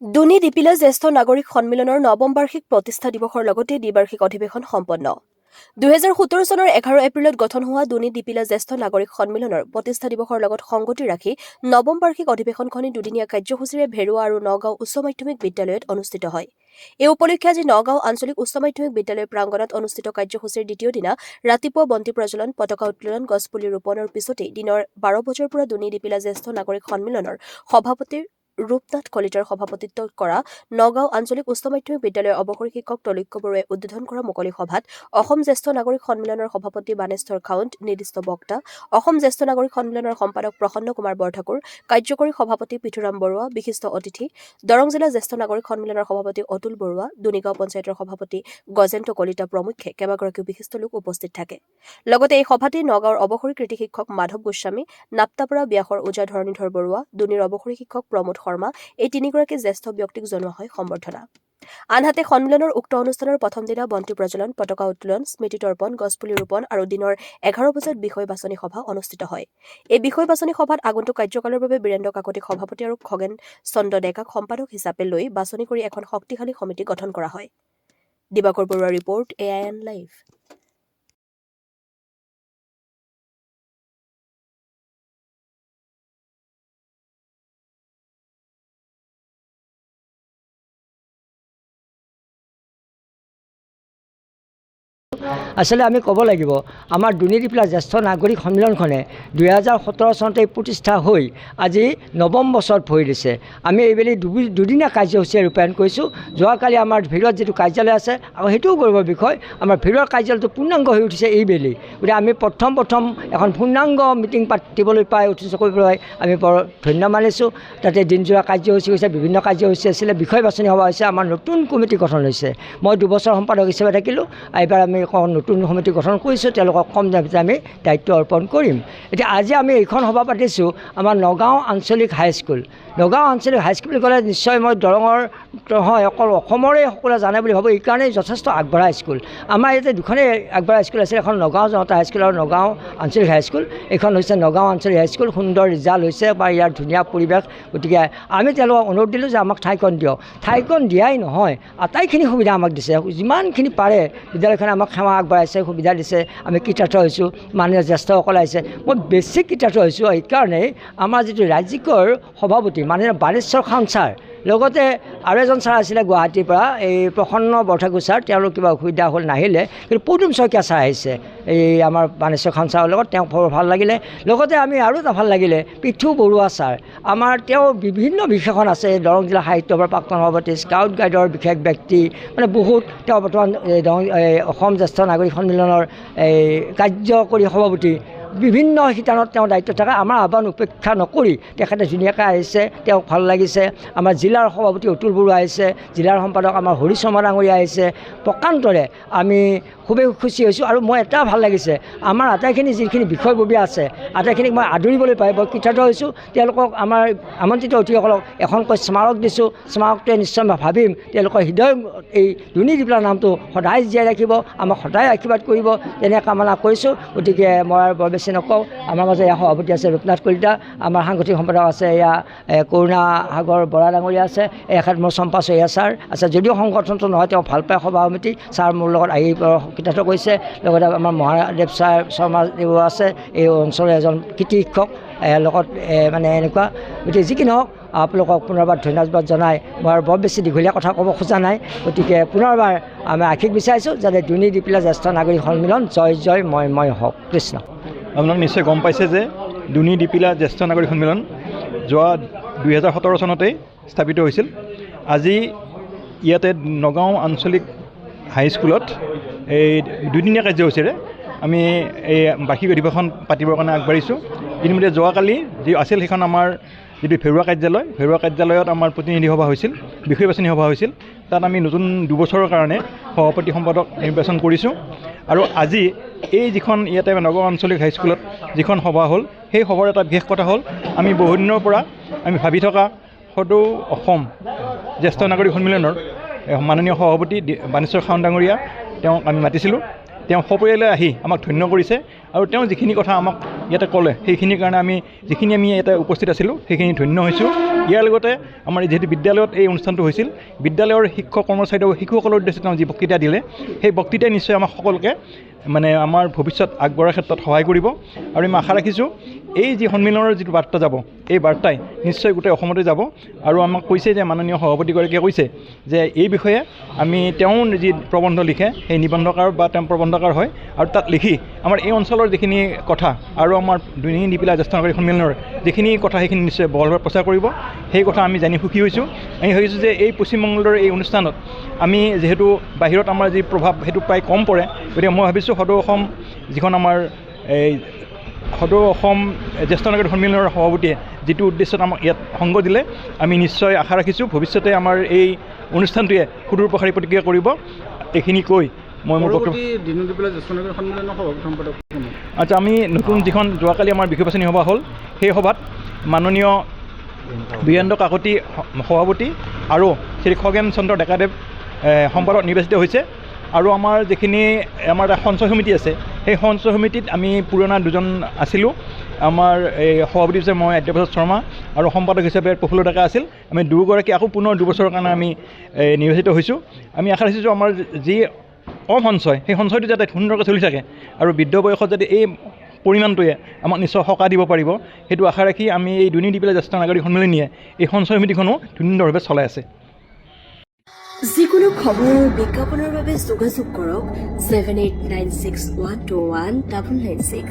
দুনি ডিপিলা জ্যেষ্ঠ নাগৰিক সন্মিলনৰ নৱম বাৰ্ষিক প্ৰতিষ্ঠা দিৱসৰ লগতে দ্বিবাৰ্ষিক অধিৱেশন সম্পন্ন 2017 চনৰ 11 এপ্ৰিলত গঠন হোৱা দুনি ডিপিলা জ্যেষ্ঠ নাগৰিক সন্মিলনৰ প্ৰতিষ্ঠা দিৱসৰ লগত সংগতি ৰাখি নৱম বাৰ্ষিক অধিৱেশনখনি দুদিনীয়া কাৰ্যসূচীৰে ভেৰুৱা আৰু নগাঁও উচ্চ মাধ্যমিক বিদ্যালয়ত অনুষ্ঠিত হয়। এই উপলক্ষে আজি নগাঁও আঞ্চলিক উচ্চ মাধ্যমিক বিদ্যালয় প্ৰাংগণত অনুষ্ঠিত কাৰ্যসূচীৰ দ্বিতীয় দিনা ৰাতিপুৱা বন্তি প্ৰজ্বলন, পতাকা উত্তোলন, গছপুলি ৰোপণৰ পিছতেই দিনৰ 12 বজাৰ পৰা দুনি ডিপিলা জ্যেষ্ঠ নাগৰিক সন্মিলনৰ সভাপতিৰ ৰূপনাথ কলিতাৰ সভাপতিত্বত কৰা নগাঁও আঞ্চলিক উচ্চ মাধ্যমিক বিদ্যালয়ৰ অৱসৰী শিক্ষক তলক্ষ্য বৰুৱাই উদ্বোধন কৰা মুকলি সভাত অসম জ্যেষ্ঠ নাগৰিক সন্মিলনৰ সভাপতি বানেশ্বৰ খাউণ্ড, নিৰ্দিষ্ট বক্তা, অসম জ্যেষ্ঠ নাগৰিক সন্মিলনৰ সম্পাদক প্ৰসন্ন কুমাৰ বৰঠাকুৰ, কাৰ্যকৰী সভাপতি পৃথুৰাম বৰুৱা, বিশিষ্ট অতিথি দৰং জিলা জ্যেষ্ঠ নাগৰিক সন্মিলনৰ সভাপতি অতুল বৰুৱা, দুনিগাঁও পঞ্চায়তৰ সভাপতি গজেন্দ্ৰ কলিতা প্ৰমুখ্যে কেইবাগৰাকীও বিশিষ্ট লোক উপস্থিত থাকে। লগতে এই সভাতেই নগাঁৱৰ অৱসৰী কৃতি শিক্ষক মাধৱ গোস্বামী, নাপ্তাপাৰা ব্যাসৰ ওজা ধৰণীধৰ বৰুৱা, দুনিৰ অৱসৰী শিক্ষক প্ৰমোদ শৰ্মা এই তিনিগৰাকী জ্যেষ্ঠ ব্যক্তিক জনোৱা হয় সম্বৰ্ধনা। আনহাতে সন্মিলনৰ উক্ত অনুষ্ঠানৰ প্ৰথম দিনা বন্তি প্ৰজ্বলন, পতাকা উত্তোলন, স্মৃতি তৰ্পণ, গছপুলি ৰোপণ আৰু দিনৰ 11 বজাত বিষয় বাছনি সভা অনুষ্ঠিত হয়। এই বিষয় বাছনি সভাত আগন্তুক কাৰ্যকালৰ বাবে বীৰেন্দ্ৰ কাকতিক সভাপতি আৰু খগেন চন্দ্ৰ ডেকাক সম্পাদক হিচাপে লৈ বাছনি কৰি এখন শক্তিশালী সমিতি গঠন কৰা হয়। দিবাকৰ বৰুৱাৰ ৰিপৰ্ট, AIN লাইভ। আসলে আমি ক'ব লাগিব আমাৰ দুনি ডিপিলা জ্যেষ্ঠ নাগৰিক সন্মিলনখনে 2017 চনতে প্ৰতিষ্ঠা হৈ আজি নৱম বছৰত ভৰি দিছে। আমি এইবেলি দুদিনীয়া কাৰ্যসূচী ৰূপায়ণ কৰিছোঁ। যোৱাকালি আমাৰ ভিৰত যিটো কাৰ্যালয় আছে আৰু সেইটোও গৌৰৱৰ বিষয়, আমাৰ ভিৰৰ কাৰ্যালয়টো পূৰ্ণাংগ হৈ উঠিছে এইবেলি। গতিকে আমি প্ৰথম এখন পূৰ্ণাংগ মিটিং পাতিবলৈ পাই উঠিছোঁ কৰিবলৈ আমি বৰ ধন্য মানিছোঁ। তাতে দিনজোৰা কাৰ্যসূচী হৈছে, বিভিন্ন কাৰ্যসূচী আছিলে, বিষয় বাছনি সভা হৈছে, আমাৰ নতুন কমিটি গঠন হৈছে। মই 2 বছৰ সম্পাদক হিচাপে থাকিলোঁ। এইবাৰ আমি নতুন সমিতি গঠন কৰিছোঁ, তেওঁলোকক কম দামতে আমি দায়িত্ব অৰ্পণ কৰিম। এতিয়া আজি আমি এইখন সভা পাতিছোঁ আমাৰ নগাঁও আঞ্চলিক হাইস্কুল। নগাঁও আঞ্চলিক হাইস্কুল বুলি ক'লে নিশ্চয় মই দৰঙৰ নহয়, অকল অসমৰে সকলোৱে জানে বুলি ভাবোঁ। এইকাৰণেই যথেষ্ট আগবঢ়া স্কুল। আমাৰ ইয়াতে দুখনেই আগবঢ়া স্কুল আছে, এখন নগাঁও জনতা হাইস্কুল আৰু নগাঁও আঞ্চলিক হাইস্কুল। এইখন হৈছে নগাঁও আঞ্চলিক হাইস্কুল। সুন্দৰ ৰিজাল্ট হৈছে বা ইয়াৰ ধুনীয়া পৰিৱেশ। গতিকে আমি তেওঁলোকক অনুৰোধ দিলোঁ যে আমাক ঠাইকণ দিয়ক। ঠাইকণ দিয়াই নহয়, আটাইখিনি সুবিধা আমাক দিছে। যিমানখিনি পাৰে বিদ্যালয়খনে আমাক সেৱা আগবঢ়াইছে, সুবিধা দিছে, আমি কৃতাৰ্থ হৈছোঁ। মাননীয় জ্যেষ্ঠসকলে আহিছে, মই বেছি কৃতাৰ্থ হৈছোঁ। এইকাৰণেই আমাৰ যিটো ৰাজ্যিকৰ সভাপতি মাননীয় বানেশ্বৰ খাউণ্ড ছাৰ, লগতে আৰু এজন ছাৰ আছিলে গুৱাহাটীৰ পৰা, এই প্ৰসন্ন বৰঠাকুৰ ছাৰ, তেওঁলোক কিবা অসুবিধা হ'ল নাহিলে, কিন্তু পদুম শইকীয়া ছাৰ আহিছে এই আমাৰ বানেশ্বৰ খাউণ্ড ছাৰৰ লগত, তেওঁক বৰ ভাল লাগিলে। লগতে আমি আৰু এটা ভাল লাগিলে পৃথু বৰুৱা ছাৰ, আমাৰ তেওঁ বিভিন্ন বিশেষণ আছে, দৰং জিলা সাহিত্য সভাৰ প্ৰাক্তন সভাপতি, স্কাউট গাইডৰ বিশেষ ব্যক্তি, মানে বহুত। তেওঁ বৰ্তমান অসম জ্যেষ্ঠ নাগৰিক সন্মিলনৰ কাৰ্যকৰী সভাপতি, বিভিন্ন শিতানত তেওঁ দায়িত্ব থাকে। আমাৰ আহ্বান উপেক্ষা নকৰি তেখেতে ধুনীয়াকৈ আহিছে, তেওঁক ভাল লাগিছে। আমাৰ জিলাৰ সভাপতি অতুল বৰুৱা আহিছে, জিলাৰ সম্পাদক আমাৰ হৰি শৰ্মা ডাঙৰীয়া আহিছে। প্ৰকান্তৰে আমি খুবেই খুচি হৈছোঁ। আৰু মই এটা ভাল লাগিছে, আমাৰ আটাইখিনি যিখিনি বিষয়ববীয়া আছে আটাইখিনিক মই আদৰিবলৈ পাই বৰ কৃতাৰ্থ হৈছোঁ। তেওঁলোকক আমাৰ আমন্ত্ৰিত অতিথিসকলক এখনকৈ স্মাৰক দিছোঁ। স্মাৰকটোৱে নিশ্চয় মই ভাবিম তেওঁলোকৰ হৃদয় এই দুনি ডিপিলা নামটো সদায় জীয়াই ৰাখিব, আমাক সদায় আশীৰ্বাদ কৰিব, তেনে কামনা কৰিছোঁ। গতিকে মই বৰ বেছি নকওঁ। আমাৰ মাজত এয়া সভাপতি আছে ৰূপনাথ কলিতা, আমাৰ সাংগঠনিক সম্পাদক আছে এয়া কৰুণা সাগৰ বৰা ডাঙৰীয়া আছে, এখেত মোৰ চম্পা চহীয়া ছাৰ আছে। যদিও সংগঠনটো নহয়, তেওঁ ভাল পায় সভা সমিতি। ছাৰ মোৰ লগত আহি কৃতাৰ্থ কৰিছে। লগতে আমাৰ মহাদেৱ ছাৰ শৰ্মা আছে, এই অঞ্চলৰ এজন কৃতি শিক্ষক, লগত মানে এনেকুৱা। গতিকে যি কি নহওক, আপোনালোকক পুনৰবাৰ ধন্যবাদ জনাই মই বৰ বেছি দীঘলীয়া কথা ক'ব খোজা নাই। গতিকে পুনৰবাৰ আমি আশীষ বিচাৰিছোঁ যাতে দুনি ডিপিলা জ্যেষ্ঠ নাগৰিক সন্মিলন জয় জয় ময় হওক। কৃষ্ণ। আপোনালোক নিশ্চয় গম পাইছে যে দুনি ডিপিলা জ্যেষ্ঠ নাগৰিক সন্মিলন যোৱা 2017 চনতেই স্থাপিত হৈছিল। আজি ইয়াতে নগাঁও আঞ্চলিক হাইস্কুলত এই দুদিনীয়া কাৰ্যসূচীৰে আমি এই বাৰ্ষিক অধিৱেশন পাতিবৰ কাৰণে আগবাঢ়িছোঁ। ইতিমধ্যে যোৱাকালি যি আছিল সেইখন আমাৰ যিটো ভেৰুৱা কাৰ্যালয়ত আমাৰ প্ৰতিনিধি সভা হৈছিল, বিষয় বাছনি সভা হৈছিল। তাত আমি নতুন 2 বছৰৰ কাৰণে সভাপতি সম্পাদক নিৰ্বাচন কৰিছোঁ। আৰু আজি এই যিখন ইয়াতে নগাঁও আঞ্চলিক হাইস্কুলত যিখন সভা হ'ল, সেই সভাৰ এটা বিশেষ কথা হ'ল, আমি বহুদিনৰ পৰা আমি ভাবি থকা সদৌ অসম জ্যেষ্ঠ নাগৰিক সন্মিলনৰ মাননীয় সভাপতি বানেশ্বৰ খাউণ্ড ডাঙৰীয়া, তেওঁক আমি মাতিছিলোঁ। তেওঁ সপৰিয়ালে আহি আমাক ধন্য কৰিছে আৰু তেওঁ যিখিনি কথা আমাক ইয়াতে ক'লে সেইখিনিৰ কাৰণে আমি যিখিনি আমি ইয়াতে উপস্থিত আছিলোঁ সেইখিনি ধন্য হৈছোঁ। ইয়াৰ লগতে আমাৰ যিহেতু বিদ্যালয়ত এই অনুষ্ঠানটো হৈছিল, বিদ্যালয়ৰ শিক্ষক কৰ্মচাৰী আৰু শিশুসকলৰ উদ্দেশ্যে তেওঁ যি বক্তৃতা দিলে সেই বক্তৃতাই নিশ্চয় আমাক সকলোকে মানে আমাৰ ভৱিষ্যত আগবঢ়াৰ ক্ষেত্ৰত সহায় কৰিব। আৰু আমি আশা ৰাখিছোঁ এই যি সন্মিলনৰ যিটো বাৰ্তা যাব, এই বাৰ্তাই নিশ্চয় গোটেই অসমতে যাব। আৰু আমাক কৈছে যে মাননীয় সভাপতিগৰাকীয়ে কৈছে যে এই বিষয়ে আমি তেওঁ যি প্ৰবন্ধ লিখে সেই নিবন্ধকাৰ বা তেওঁ প্ৰবন্ধকাৰ হয়, আৰু তাত লিখি আমাৰ এই অঞ্চলৰ যিখিনি কথা আৰু আমাৰ দুনী নিপিলা জ্যেষ্ঠ নাগৰিক সন্মিলনৰ যিখিনি কথা সেইখিনি নিশ্চয় বহলভাৱে প্ৰচাৰ কৰিব। সেই কথা আমি জানি সুখী হৈছোঁ। আমি ভাবিছোঁ যে এই পশ্চিমবংগৰ এই অনুষ্ঠানত আমি যিহেতু বাহিৰত আমাৰ যি প্ৰভাৱ সেইটো প্ৰায় কম পৰে, গতিকে মই ভাবিছোঁ সদৌ অসম যিখন আমাৰ এই সদৌ অসম জ্যেষ্ঠ নাগৰিক সন্মিলনৰ সভাপতিয়ে যিটো উদ্দেশ্যত আমাক ইয়াত সংগ দিলে, আমি নিশ্চয় আশা ৰাখিছোঁ ভৱিষ্যতে আমাৰ এই অনুষ্ঠানটোৱে সুদূৰ প্ৰসাৰী প্ৰতিক্ৰিয়া কৰিব। এইখিনি কৈ মই মোৰ বক্তব্য আচ্ছা, আমি নতুন যিখন যোৱাকালি আমাৰ বিষয় বাছনি সভা হ'ল, সেই সভাত মাননীয় বীৰেন্দ্ৰ কাকতি সভাপতি আৰু শ্ৰী খগেন চন্দ্ৰ ডেকাদেৱ সম্পাদক নিৰ্বাচিত হৈছে। আৰু আমাৰ যিখিনি আমাৰ এটা সঞ্চয় সমিতি আছে, সেই সঞ্চয় সমিতিত আমি পুৰণা দুজন আছিলোঁ। আমাৰ এই সভাপতি হিচাপে মই আদ্যপ্ৰসাদ শৰ্মা আৰু সম্পাদক হিচাপে প্ৰফুল্ল ডেকা আছিল। আমি দুয়োগৰাকী আকৌ পুনৰ 2 বছৰৰ কাৰণে আমি নিৰ্বাচিত হৈছোঁ। আমি আশা ৰাখিছোঁ আমাৰ যি কম সঞ্চয়, সেই সঞ্চয়টো যাতে সুন্দৰকৈ চলি থাকে আৰু বৃদ্ধ বয়সত যাতে এই পৰিমাণটোৱে আমাক নিশ্চয় সকাহ দিব পাৰিব, সেইটো আশা ৰাখি আমি এই দুনী দিপিলা জ্যেষ্ঠ নাগৰিক সন্মিলনীয়ে এই সঞ্চয় সমিতিখনো সুন্দৰভাৱে চলাই আছে। যিকোনো খবৰ আৰু বিজ্ঞাপনৰ বাবে যোগাযোগ কৰক 7896121996।